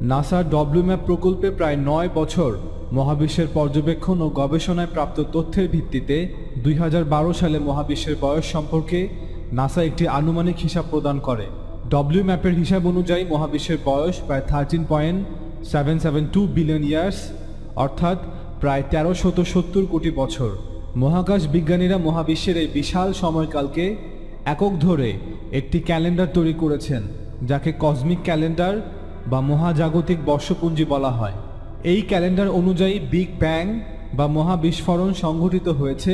নাসার ডব্লিউম্যাপ প্রকল্পে প্রায় ৯ বছর মহাবিশ্বের পর্যবেক্ষণ ও গবেষণায় প্রাপ্ত তথ্যের ভিত্তিতে ২০১২ সালে মহাবিশ্বের বয়স সম্পর্কে নাসা একটি আনুমানিক হিসাব প্রদান করে। ডব্লিউম্যাপের হিসাব অনুযায়ী মহাবিশ্বের বয়স প্রায় 13.772 বিলিয়ন ইয়ার্স, অর্থাৎ প্রায় ১৩৭০ কোটি বছর। মহাকাশ বিজ্ঞানীরা মহাবিশ্বের এই বিশাল সময়কালকে একক ধরে একটি ক্যালেন্ডার তৈরি করেছেন, যাকে কসমিক ক্যালেন্ডার বা মহাজাগতিক বর্ষপঞ্জি বলা হয়। এই ক্যালেন্ডার অনুযায়ী বিগ ব্যাং বা মহাবিস্ফোরণ সংঘটিত হয়েছে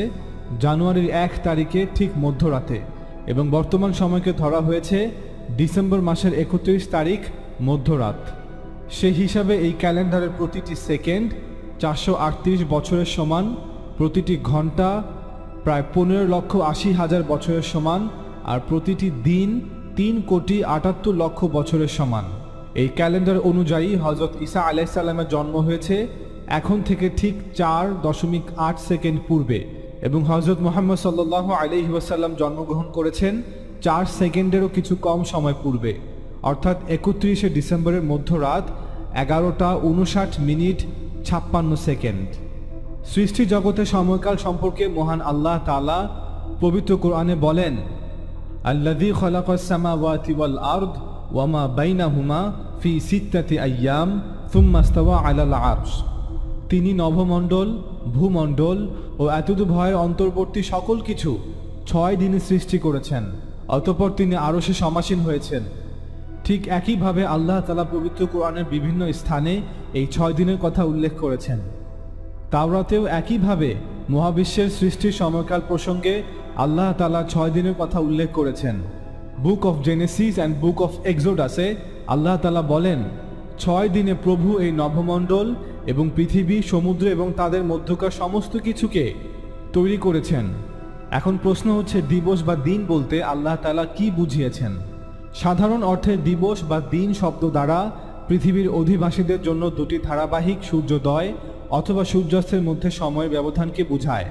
জানুয়ারির ১ তারিখে ঠিক মধ্যরাতে, এবং বর্তমান সময়কে ধরা হয়েছে ডিসেম্বর মাসের ৩১ তারিখ মধ্যরাত। সেই হিসাবে এই ক্যালেন্ডারের প্রতিটি সেকেন্ড ৪৩৮ বছরের সমান, প্রতিটি ঘন্টা প্রায় ১৫,৮০,০০০ বছরের সমান, আর প্রতিটি দিন ৩,৭৮,০০,০০০ বছরের সমান। এই ক্যালেন্ডার অনুযায়ী হযরত ঈসা আলাইহিস সালামের জন্ম হয়েছে এখন থেকে ঠিক ৪.৮ সেকেন্ড পূর্বে, এবং হযরত মুহাম্মদ সাল্লাল্লাহু আলাইহি ওয়াসাল্লাম জন্মগ্রহণ করেছেন ৪ সেকেন্ডেরও কিছু কম সময় পূর্বে, অর্থাৎ ৩১শে ডিসেম্বরের মধ্যরাত ১১:৫৯ সৃষ্টি জগতের সময়কাল সম্পর্কে মহান আল্লাহ তাআলা পবিত্র কোরআনে বলেন, আল্লাযী খালাকাস সামাওয়াতি ওয়াল আরদ ওয়া মা বাইনাহুমা ফি সিত্তাতি আইয়াম সুম্মা ইস্তাওয়া আলাল আরশ। তিনি নভমণ্ডল, ভূমণ্ডল ও এতদুভয়ের অন্তর্বর্তী সকল কিছু ৬ দিনে সৃষ্টি করেছেন, অতঃপর তিনি আরশে সমাসীন হয়েছেন। ঠিক একইভাবে আল্লাহ তাআলা পবিত্র কোরআনের বিভিন্ন স্থানে এই ৬ দিনের কথা উল্লেখ করেছেন। তাওরাতেও একইভাবে মহাবিশ্বের সৃষ্টির সময়কাল প্রসঙ্গে আল্লাহ তাআলা ৬ দিনের কথা উল্লেখ করেছেন। Book of Genesis and book of এক্সোডাসে আল্লাহ তাআলা বলেন, ৬ দিনে প্রভু এই নভমণ্ডল এবং পৃথিবী, সমুদ্র এবং তাদের মধ্যকার সমস্ত কিছুকে তৈরি করেছেন। এখন প্রশ্ন হচ্ছে, দিবস বা দিন বলতে আল্লাহ তাআলা কি বুঝিয়েছেন? সাধারণ অর্থে দিবস বা দিন শব্দ দ্বারা পৃথিবীর অধিবাসীদের জন্য দুটি ধারাবাহিক সূর্যোদয় অথবা সূর্যাস্তের মধ্যে সময়ের ব্যবধানকে বোঝায়।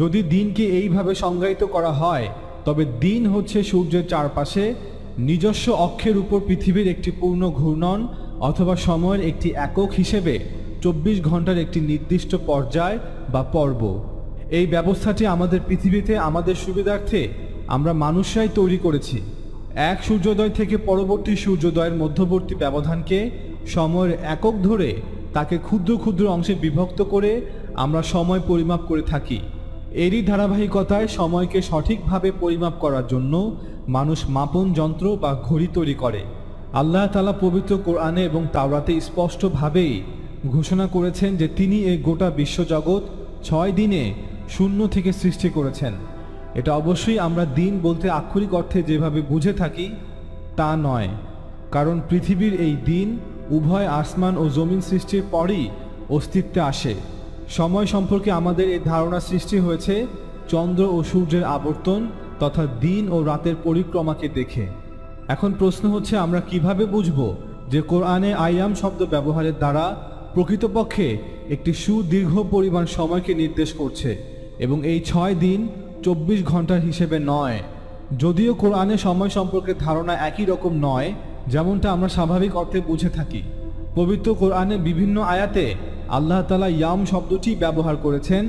যদি দিনকে এইভাবে সংজ্ঞায়িত করা হয়, তবে দিন হচ্ছে সূর্যের চারপাশে নিজস্ব অক্ষের উপর পৃথিবীর একটি পূর্ণ ঘূর্ণন অথবা সময়ের একটি একক হিসেবে ২৪ ঘন্টার একটি নির্দিষ্ট পর্যায় বা পর্ব। এই ব্যবস্থাটি আমাদের পৃথিবীতে আমাদের সুবিধার্থে আমরা মানুষরাই তৈরি করেছি। এক সূর্যোদয় থেকে পরবর্তী সূর্যোদয়ের মধ্যবর্তী ব্যবধানকে সময়ের একক ধরে তাকে ক্ষুদ্র ক্ষুদ্র অংশে বিভক্ত করে আমরা সময় পরিমাপ করে থাকি। এরই ধারাবাহিকতায় সময়কে সঠিকভাবে পরিমাপ করার জন্য মানুষ মাপন যন্ত্র বা ঘড়ি তৈরি করে। আল্লাহ তাআলা পবিত্র কোরআনে এবং তাওরাতে স্পষ্টভাবেই ঘোষণা করেছেন যে তিনি এই গোটা বিশ্বজগৎ ৬ দিনে শূন্য থেকে সৃষ্টি করেছেন। এটা অবশ্যই আমরা দিন বলতে আক্ষরিক অর্থে যেভাবে বুঝে থাকি তা নয়, কারণ পৃথিবীর এই দিন উভয় আসমান ও জমিন সৃষ্টির পরই অস্তিত্বে আসে। সময় সম্পর্কে আমাদের এই ধারণা সৃষ্টি হয়েছে চন্দ্র ও সূর্যের আবর্তন তথা দিন ও রাতের পরিক্রমাকে দেখে। এখন প্রশ্ন হচ্ছে, আমরা কিভাবে বুঝব যে কোরআনে আইয়াম শব্দ ব্যবহারের দ্বারা প্রকৃতপক্ষে একটি সুদীর্ঘ পরিমাণ সময়কে নির্দেশ করছে এবং এই ৬ দিন ২৪ ঘন্টার হিসেবে নয়? যদিও কোরআনে সময় সম্পর্কে ধারণা একই রকম নয় যেমনটা আমরা স্বাভাবিক অর্থে বুঝে থাকি। পবিত্র কোরআনে বিভিন্ন আয়াতে আল্লাহ তাআলা ইয়াম শব্দটি ব্যবহার করেছেন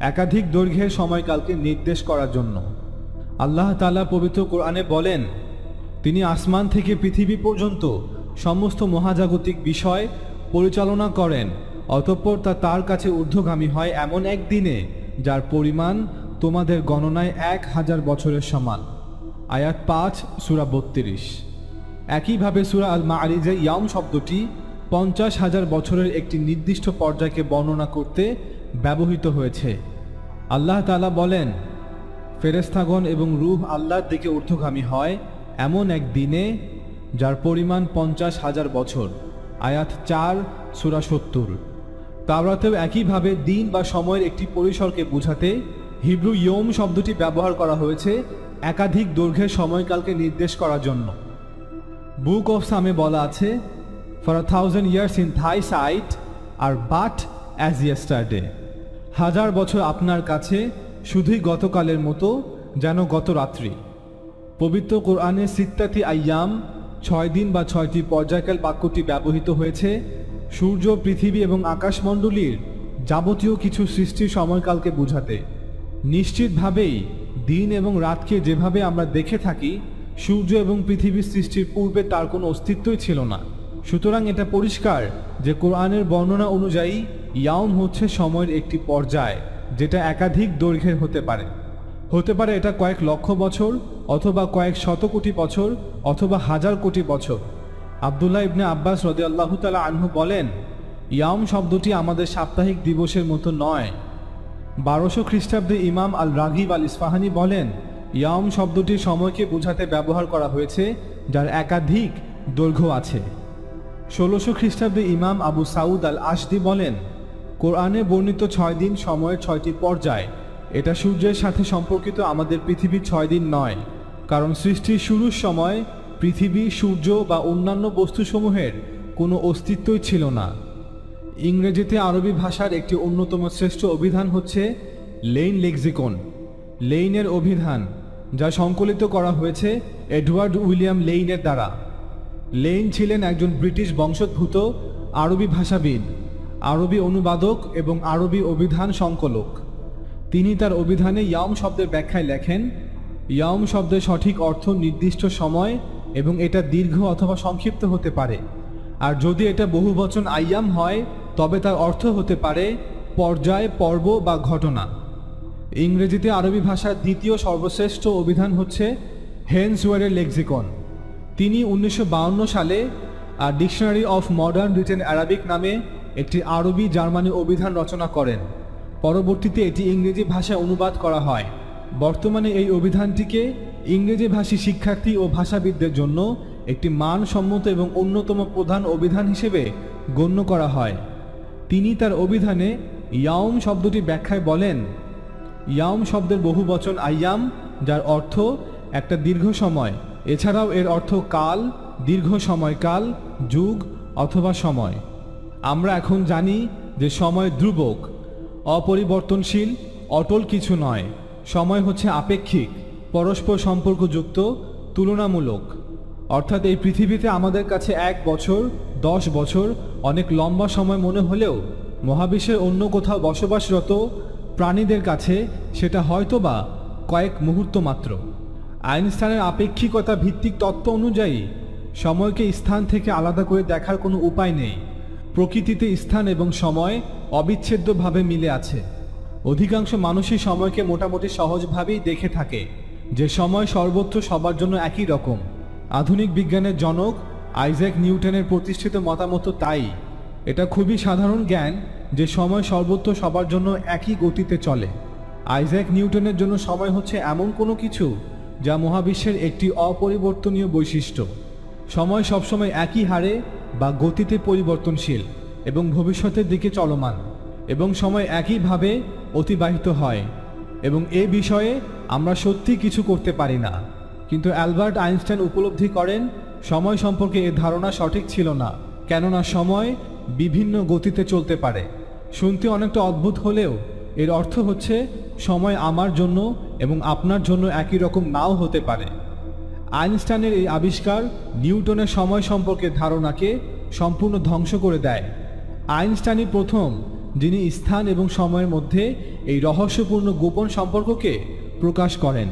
একাধিক দৈর্ঘ্যের সময়কালকে নির্দেশ করার জন্য। আল্লাহ তাআলা পবিত্র কোরআনে বলেন, তিনি আসমান থেকে পৃথিবী পর্যন্ত সমস্ত মহাজাগতিক বিষয় পরিচালনা করেন, অতঃপর তা তার কাছে ঊর্ধ্বগামী হয় এমন এক দিনে যার পরিমাণ তোমাদের গণনায় ১,০০০ বছরের সমান। আয়াত ৫ সূরা ৩২। একইভাবে সূরা আল মাআরিজে ইয়াম শব্দটি ৫০,০০০ বছরের একটি নির্দিষ্ট পর্যায়কে বর্ণনা করতে ব্যবহৃত হয়েছে। আল্লাহ তাআলা বলেন, ফেরেশতাগণ এবং রূহ আল্লাহর দিকে ঊর্ধ্বগামী হয় এমন এক দিনে যার পরিমাণ ৫০,০০০ বছর। আয়াত ৪ সূরা ৭০। তাওরাতেও একইভাবে দিন বা সময়ের একটি পরিসরকে বোঝাতে হিব্রু ইয়ম শব্দটি ব্যবহার করা হয়েছে একাধিক দৈর্ঘ্যের সময়কালকে নির্দেশ করার জন্য। বুক অফ সামে বলা আছে, for 1000 years in thy sight are but as yesterday। ১০০০ বছর আপনার কাছে শুধুই গতকালের মতো, যেন গত রাত্রি। পবিত্র কোরআনে সিত্তাতি আইয়াম 6 দিন বা 6টি পর্যায়কাল বাক্যটি ব্যবহৃত হয়েছে সূর্য, পৃথিবী এবং আকাশমণ্ডলীর যাবতীয় কিছু সৃষ্টির সময়কালকে বোঝাতে। নিশ্চিতভাবেই দিন এবং রাতকে যেভাবে আমরা দেখে থাকি, সূর্য এবং পৃথিবীর সৃষ্টির পূর্বে তার কোনো অস্তিত্বই ছিল না। সুতরাং এটা পরিষ্কার যে কোরআনের বর্ণনা অনুযায়ী ইয়াউম হচ্ছে সময়ের একটি পর্যায়, যেটা একাধিক দৈর্ঘ্যের হতে পারে এটা কয়েক লক্ষ বছর, অথবা কয়েক শত কোটি বছর, অথবা হাজার কোটি বছর। আব্দুল্লাহ ইবনে আব্বাস রাদিয়াল্লাহু তাআলা আনহু বলেন, ইয়াউম শব্দটি আমাদের সাপ্তাহিক দিবসের মতো নয়। 1200 খ্রিস্টাব্দে ইমাম আল রাগিব আল ইসফাহানি বলেন, ইয়াউম শব্দটি সময়কে বোঝাতে ব্যবহার করা হয়েছে যার একাধিক দৈর্ঘ্য আছে। 1600 খ্রিস্টাব্দে ইমাম আবু সাউদ আল আশদি বলেন, কোরআনে বর্ণিত 6 দিন সময়ের 6টি পর্যায়। এটা সূর্যের সাথে সম্পর্কিত আমাদের পৃথিবীর 6 দিন নয়, কারণ সৃষ্টির শুরুর সময় পৃথিবী, সূর্য বা অন্যান্য বস্তুসমূহের কোনো অস্তিত্বই ছিল না। ইংরেজিতে আরবি ভাষার একটি অন্যতম শ্রেষ্ঠ অভিধান হচ্ছে লেইন লেক্সিকন, লেইনের অভিধান, যা সংকলিত করা হয়েছে এডওয়ার্ড উইলিয়াম লেইনের দ্বারা। লেইন ছিলেন একজন ব্রিটিশ বংশোদ্ভূত আরবি ভাষাবিদ, আরবি অনুবাদক এবং আরবি অভিধান সংকলক। তিনি তার অভিধানে ইয়াউম শব্দের ব্যাখ্যায় লেখেন, ইয়াউম শব্দের সঠিক অর্থ নির্দিষ্ট সময় এবং এটা দীর্ঘ অথবা সংক্ষিপ্ত হতে পারে। আর যদি এটা বহুবচন আইয়াম হয় তবে তার অর্থ হতে পারে পর্যায়, পর্ব বা ঘটনা। ইংরেজিতে আরবি ভাষার দ্বিতীয় সর্বশ্রেষ্ঠ অভিধান হচ্ছে হেন্সওয়ারের লেক্সিকন। তিনি 1952 সালে dictionary of modern written Arabic নামে একটি আরবি জার্মানি অভিধান রচনা করেন। পরবর্তীতে এটি ইংরেজি ভাষায় অনুবাদ করা হয়। বর্তমানে এই অভিধানটিকে ইংরেজি ভাষী শিক্ষার্থী ও ভাষাবিদদের জন্য একটি মানসম্মত এবং অন্যতম প্রধান অভিধান হিসেবে গণ্য করা হয়। তিনি তার অভিধানে ইয়াউম শব্দটি ব্যাখ্যায় বলেন, ইয়াউম শব্দের বহুবচন আইয়াম, যার অর্থ একটা দীর্ঘ সময়। এছাড়াও এর অর্থ কাল, দীর্ঘ সময়কাল, যুগ অথবা সময়। আমরা এখন জানি যে সময় ধ্রুবক, অপরিবর্তনশীল, অটল কিছু নয়। সময় হচ্ছে আপেক্ষিক, পরস্পর সম্পর্কযুক্ত, তুলনামূলক। অর্থাৎ এই পৃথিবীতে আমাদের কাছে 1 বছর, 10 বছর অনেক লম্বা সময় মনে হলেও মহাবিশ্বের অন্য কোথাও বসবাসরত প্রাণীদের কাছে সেটা হয়তোবা কয়েক মুহূর্ত মাত্র। আইনস্টাইনের আপেক্ষিকতা ভিত্তিক তত্ত্ব অনুযায়ী সময়কে স্থান থেকে আলাদা করে দেখার কোনো উপায় নেই। প্রকৃতিতে স্থান এবং সময় অবিচ্ছেদ্যভাবে মিলে আছে। অধিকাংশ মানুষই সময়কে মোটামুটি সহজভাবেই দেখে থাকে যে সময় সর্বত্র সবার জন্য একই রকম। আধুনিক বিজ্ঞানের জনক আইজ্যাক নিউটনের প্রতিষ্ঠিত মতামত তাই। এটা খুবই সাধারণ জ্ঞান যে সময় সর্বত্র সবার জন্য একই গতিতে চলে। আইজ্যাক নিউটনের জন্য সময় হচ্ছে এমন কোনো কিছু যা মহাবিশ্বের একটি অপরিবর্তনীয় বৈশিষ্ট্য। সময় সবসময় একই হারে বা গতিতে পরিবর্তনশীল এবং ভবিষ্যতের দিকে চলমান, এবং সময় একইভাবে অতিবাহিত হয়, এবং এ বিষয়ে আমরা সত্যি কিছু করতে পারি না। কিন্তু অ্যালবার্ট আইনস্টাইন উপলব্ধি করেন সময় সম্পর্কে এ ধারণা সঠিক ছিল না, কেননা সময় বিভিন্ন গতিতে চলতে পারে। শুনতে অনেকটা অদ্ভুত হলেও এর অর্থ হচ্ছে সময় আমার জন্য এবং আপনার জন্য একই রকম নাও হতে পারে। আইনস্টাইনের এই আবিষ্কার নিউটনের সময় সম্পর্কে ধারণাকে সম্পূর্ণ ধ্বংস করে দেয়। আইনস্টাইনই প্রথম যিনি স্থান এবং সময়ের মধ্যে এই রহস্যপূর্ণ গোপন সম্পর্ককে প্রকাশ করেন।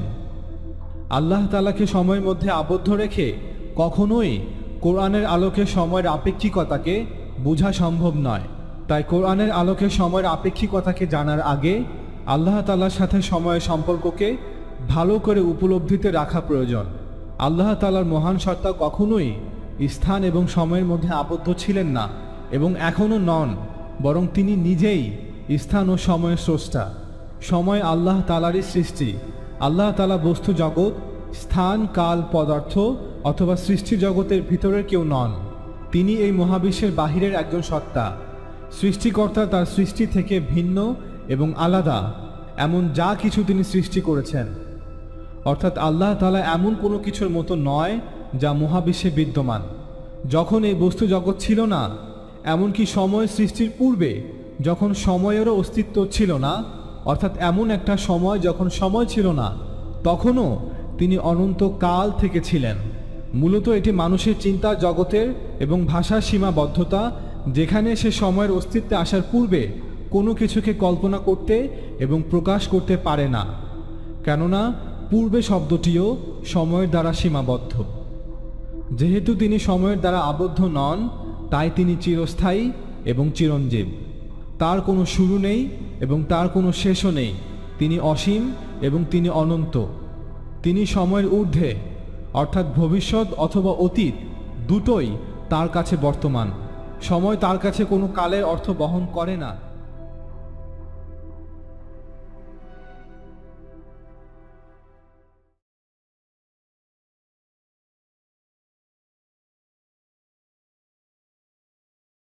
আল্লাহ তাআলাকে সময়ের মধ্যে আবদ্ধ রেখে কখনোই কোরআনের আলোকে সময়ের আপেক্ষিকতাকে বোঝা সম্ভব নয়। তাই কোরআনের আলোকে সময়ের আপেক্ষিকতাকে জানার আগে আল্লাহ তাআলার সাথে সময়ের সম্পর্ককে ভালো করে উপলব্ধিতে রাখা প্রয়োজন। আল্লাহ তাআলার মহান সত্তা কখনোই স্থান এবং সময়ের মধ্যে আবদ্ধ ছিলেন না এবং এখনও নন, বরং তিনি নিজেই স্থান ও সময়ের স্রষ্টা। সময় আল্লাহ তাআলারই সৃষ্টি। আল্লাহ তাআলা বস্তু জগৎ, স্থান, কাল, পদার্থ অথবা সৃষ্টি জগতের ভিতরের কেউ নন। তিনি এই মহাবিশ্বের বাহিরের একজন সত্তা। সৃষ্টিকর্তা তার সৃষ্টি থেকে ভিন্ন এবং আলাদা এমন যা কিছু তিনি সৃষ্টি করেছেন। অর্থাৎ আল্লাহ তাআলা এমন কোনো কিছুর মতো নয় যা মহাবিশ্বে বিদ্যমান। যখন এই বস্তু জগৎ ছিল না, এমনকি সময় সৃষ্টির পূর্বে যখন সময়েরও অস্তিত্ব ছিল না, অর্থাৎ এমন একটা সময় যখন সময় ছিল না, তখনও তিনি অনন্ত কাল থেকে ছিলেন। মূলত এটি মানুষের চিন্তা জগতের এবং ভাষার সীমাবদ্ধতা, যেখানে সে সময়ের অস্তিত্বে আসার পূর্বে কোনো কিছুকে কল্পনা করতে এবং প্রকাশ করতে পারে না, কেননা পূর্বে শব্দটিও সময়ের দ্বারা সীমাবদ্ধ। যেহেতু তিনি সময়ের দ্বারা আবদ্ধ নন, তাই তিনি চিরস্থায়ী এবং চিরঞ্জীব। তার কোনো শুরু নেই এবং তার কোনো শেষও নেই। তিনি অসীম এবং তিনি অনন্ত। তিনি সময়ের ঊর্ধ্বে, অর্থাৎ ভবিষ্যৎ অথবা অতীত দুটোই তার কাছে বর্তমান। সময় তার কাছে কোনো কালের অর্থ বহন করে না।